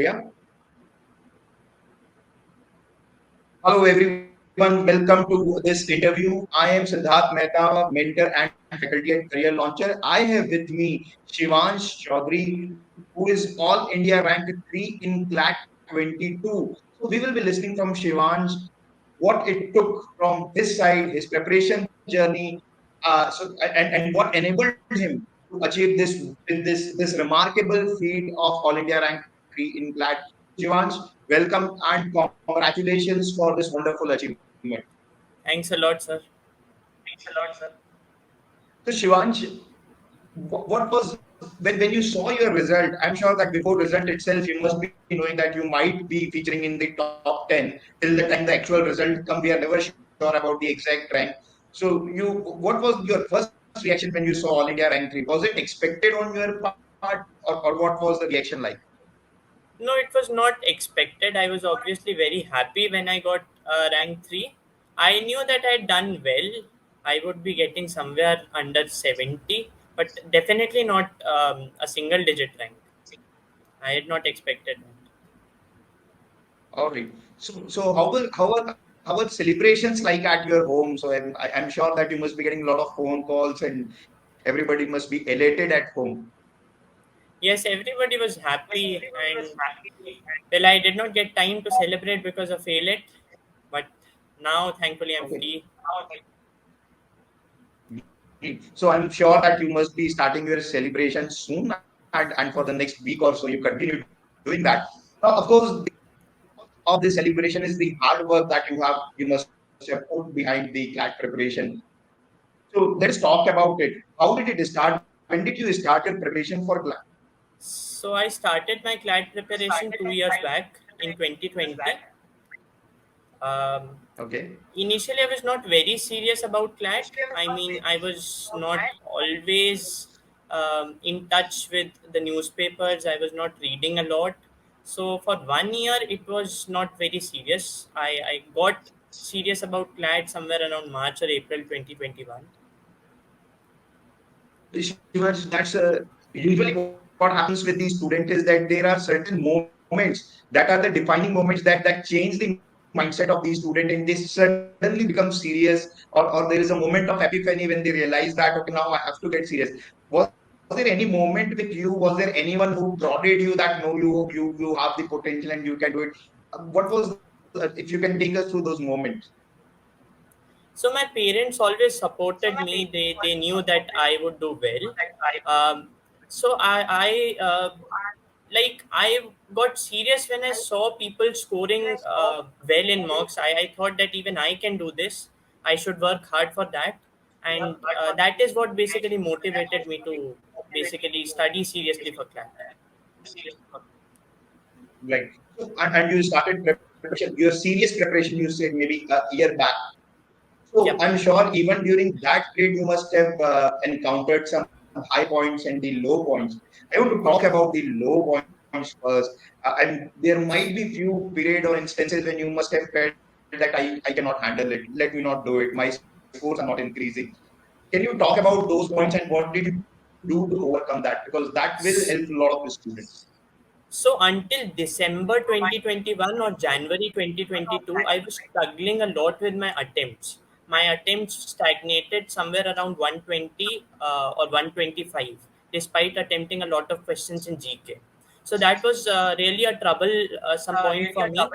Yeah. Hello, everyone. Welcome to this interview. I am Siddharth Mehta, mentor and faculty at Career Launcher. I have with me Shivaansh Chaudhary, who is All India ranked 3 in CLAT 22. So we will be listening from Shivansh what it took from his side, his preparation journey, and what enabled him to achieve this remarkable feat of All India rank 3 in CLAT. Shivansh, welcome and congratulations for this wonderful achievement. Thanks a lot, sir. So, Shivansh, what was when you saw your result? I'm sure that before result itself, you must be knowing that you might be featuring in the top 10. Till the time the actual result come, we are never sure about the exact rank. So, what was your first reaction when you saw All India rank 3? Was it expected on your part, or what was the reaction like? No, it was not expected. I was obviously very happy when I got rank 3. I knew that I had done well. I would be getting somewhere under 70, but definitely not a single digit rank. I had not expected that. All right. So how were celebrations like at your home? So I'm sure that you must be getting a lot of phone calls and everybody must be elated at home. Yes, everybody was happy, and well, I did not get time to celebrate because of ALET, but now thankfully I'm Okay. free. So I'm sure that you must be starting your celebration soon, and for the next week or so, you continue doing that. Now, of course, of this celebration is the hard work that you must have put behind the CLAT preparation. So let's talk about it. How did it start? When did you start your preparation for CLAT? So I started my CLAT preparation 2 years back in 2020. Um, Okay. Initially, I was not very serious about CLAT. I mean, I was not always in touch with the newspapers. I was not reading a lot. So for 1 year, it was not very serious. I got serious about CLAT somewhere around March or April 2021. Shivaji, that's usually what happens with these students is that there are certain moments that are the defining moments that change the mindset of these students and they suddenly become serious, or there is a moment of epiphany when they realize that okay, now I have to get serious. Was there any moment with you? Was there anyone who prodded you that no, you have the potential and you can do it? What was if you can take us through those moments? So my parents always supported me. They knew that I would do well. So I got serious when I saw people scoring well in mocks. I thought that even I can do this. I should work hard for that, and that is what basically motivated me to basically study seriously for CLAT. Right. So, and you started preparation, your serious preparation, you said maybe a year back. So Yep. I'm sure even during that period, you must have encountered some high points and the low points. I want to talk about the low points first. And there might be few period or instances when you must have felt that I cannot handle it. Let me not do it. My scores are not increasing. Can you talk about those points and what did you do to overcome that? Because that will help a lot of the students. So until December 2021 or January 2022, I was struggling a lot with my attempts. My attempts stagnated somewhere around 120 or 125, despite attempting a lot of questions in GK. So that was really a trouble some point for me,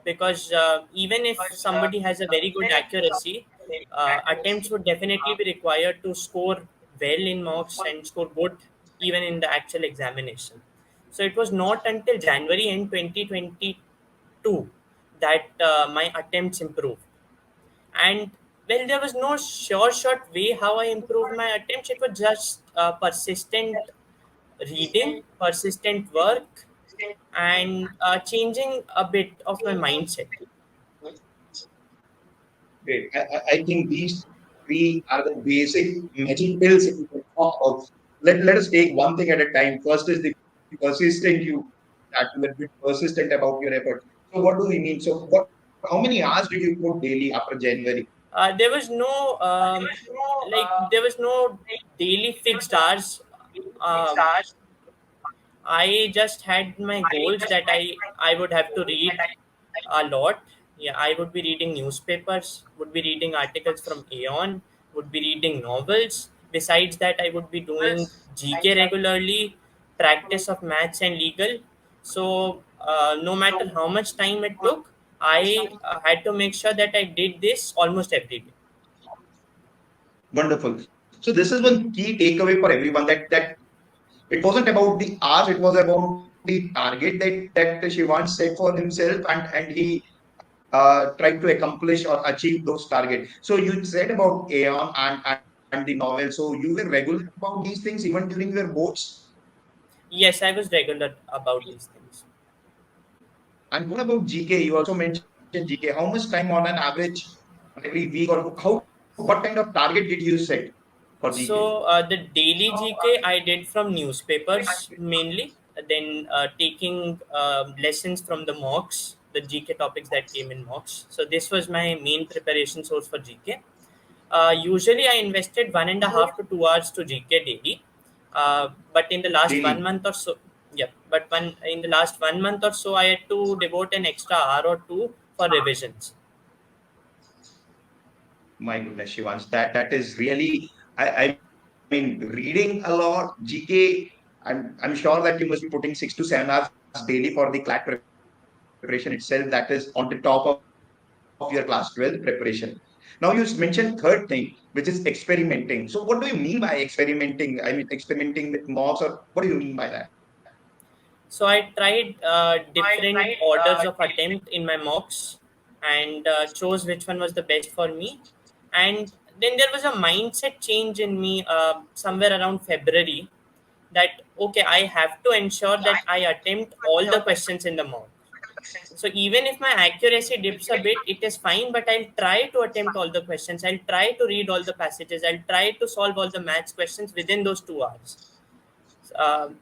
because even if somebody has a very good accuracy, attempts would definitely be required to score well in mocks and score good even in the actual examination. So it was not until January end 2022 that my attempts improved. And well, there was no sure short way how I improved my attempts. It was just persistent reading, persistent work, and changing a bit of my mindset. Great. I think these three are the basic magic pills if you can talk about. Let us take one thing at a time. First is the persistent that you were a bit persistent about your effort. So what do we mean? So how many hours did you put daily after January? There was no there was no daily fixed hours. Um, I just had my goals that I would have to read a lot. Yeah, I would be reading newspapers, would be reading articles from Aeon, would be reading novels. Besides that, I would be doing GK regularly, practice of maths and legal. So, no matter how much time it took, I had to make sure that I did this almost every day. Wonderful. So this is one key takeaway for everyone, that it wasn't about the hours, it was about the target that Shivansh set for himself, and he tried to accomplish or achieve those targets. So you said about Aeon and the novel. So you were regular about these things even during your boards. Yes, I was regular about these things. And what about GK? You also mentioned GK. How much time on an average every week, or what kind of target did you set for GK? So the daily GK I did from newspapers mainly, then taking lessons from the mocks, the GK topics that came in mocks. So this was my main preparation source for GK. Usually I invested 1.5 to 2 hours to GK daily, but in the last Daily. 1 month or so, yeah. But one in the last 1 month or so, I had to devote an extra hour or two for revisions. My goodness, Shivansh, that is really, I mean, reading a lot, GK. I'm sure that you must be putting 6 to 7 hours daily for the CLAT preparation itself. That is on the top of your class 12 preparation. Now you mentioned third thing, which is experimenting. So what do you mean by experimenting? I mean, experimenting with mobs, or what do you mean by that? So I tried different orders of attempt in my mocks and chose which one was the best for me. And then there was a mindset change in me somewhere around February that okay, I have to ensure that I attempt all the questions in the mock. So even if my accuracy dips a bit, it is fine, but I'll try to attempt all the questions. I'll try to read all the passages. I'll try to solve all the maths questions within those 2 hours. Um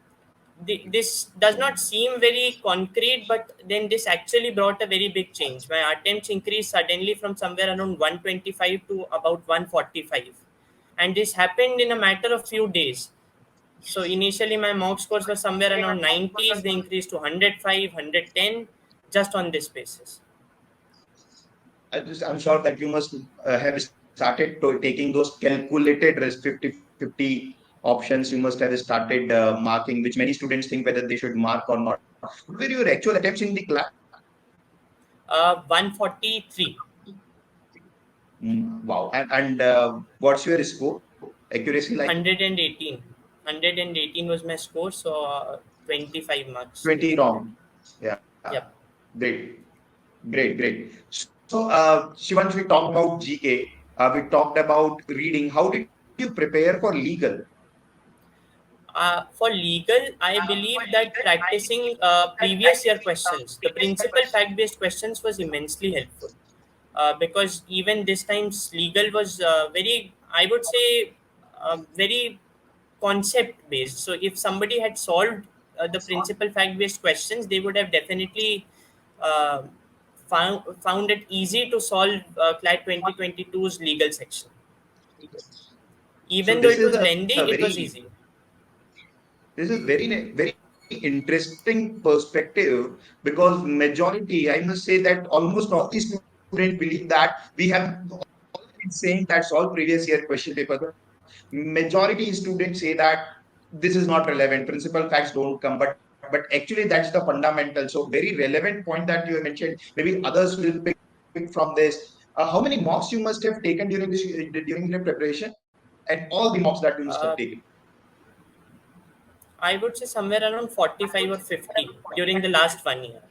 this does not seem very concrete, but then this actually brought a very big change. My attempts increased suddenly from somewhere around 125 to about 145, and this happened in a matter of few days. So initially my mock scores were somewhere around 90s, they increased to 105, 110, just on this basis. I'm sure that you must have started taking those calculated risk, 50-50 options. You must have started marking, which many students think whether they should mark or not. What were your actual attempts in the class? 143. Wow. And what's your score? Accuracy like 118. 118 was my score, so 25 marks 20 basically. wrong. Yeah. Yep. Great. Great. So, Shivansh, we talked about GK. We talked about reading. How did you prepare for legal? For legal, I believe that practicing previous year questions, the principal fact based questions, was immensely helpful. Because even this time's legal was very, I would say, very concept based. So if somebody had solved the principal fact based questions, they would have definitely uh, found it easy to solve CLAT 2022's legal section. So Even though this it is was a lengthy, it was very easy. this is very interesting perspective, because majority, I must say that almost all the students believe that we have already been saying that solve previous year question papers, but majority students say that this is not relevant, principal facts don't come, but actually that's the fundamental. So very relevant point that you have mentioned. Maybe others will pick from this. How many mocks you must have taken during your preparation, and all the mocks that you must have Uh, taken? I would say somewhere around 45 or 50 during the last 1 year.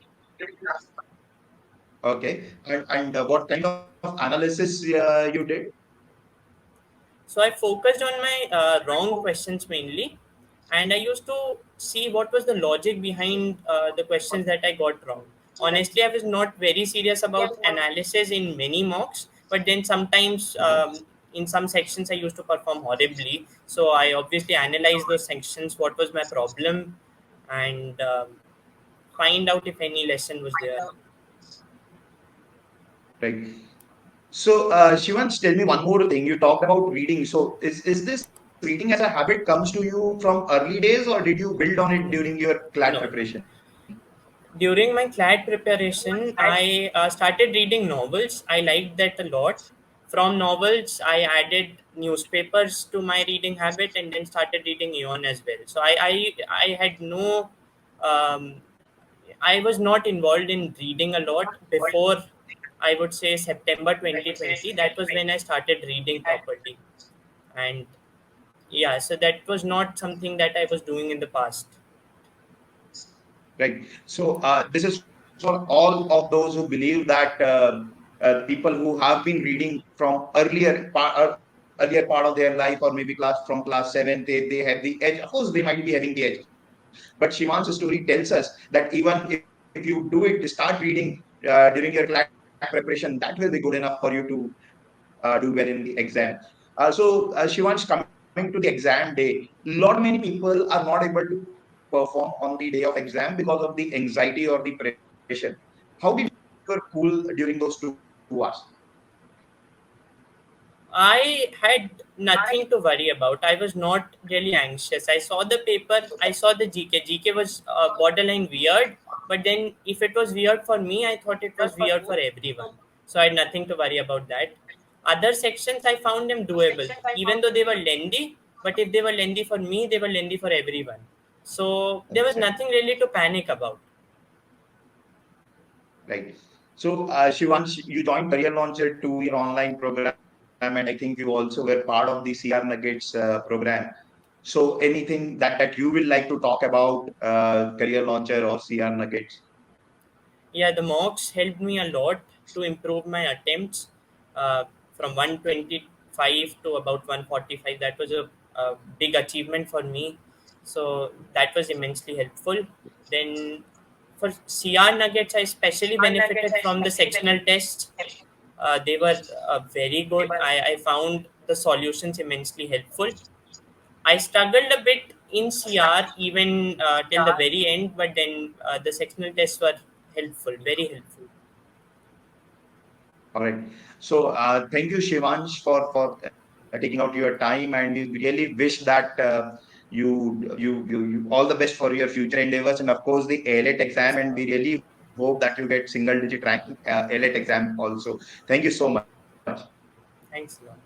Okay. And what kind of analysis you did? So I focused on my wrong questions mainly, and I used to see what was the logic behind the questions that I got wrong. Honestly, I was not very serious about analysis in many mocks, but then sometimes in some sections I used to perform horribly. So I obviously analyzed those sections, what was my problem, and find out if any lesson was there. Right. So, Shivansh, tell me one more thing. You talked about reading. So, is this reading as a habit comes to you from early days, or did you build on it No, during your CLAT no, no. preparation? During my CLAT preparation, I started reading novels. I liked that a lot. From novels, I added newspapers to my reading habit and then started reading Eon as well. So I had no, um, I was not involved in reading a lot before, I would say, September 2020. That was when I started reading properly. And yeah, so that was not something that I was doing in the past. Right. So this is for all of those who believe that the people who have been reading from earlier part of their life, or maybe from class seven, they have the edge. Of course, they might be having the edge. But Shivan's story tells us that even if you do it, start reading during your CLAT preparation, that will be good enough for you to do well in the exam. Shivansh, coming to the exam day, lot many people are not able to perform on the day of exam because of the anxiety or the pressure. How did you keep your cool during those 2 hours? I had nothing to worry about. I was not really anxious. I saw the paper, I saw the GK. GK was borderline weird, but then if it was weird for me, I thought it was weird for everyone. So I had nothing to worry about that. Other sections, I found them doable, even though they were lengthy. But if they were lengthy for me, they were lengthy for everyone. So there was nothing Exactly. really to panic about. Right. So, Shivansh, you joined Career Launcher 2-year online program, and I think you also were part of the CR Nuggets program. So, anything that you will like to talk about Career Launcher or CR Nuggets? Yeah, the mocks helped me a lot to improve my attempts from 125 to about 145. That was a big achievement for me. So that was immensely helpful. Then for CR Nuggets, I especially benefited from the sectional tests. They were very good. I found the solutions immensely helpful. I struggled a bit in CR even till the very end, but then the sectional tests were helpful, very helpful. All right. So, thank you, Shivansh, for taking out your time, and we really wish that you all the best for your future endeavors, and of course the ALET exam. And we really hope that you get single digit rank ALET exam also. Thank you so much. Thanks a lot.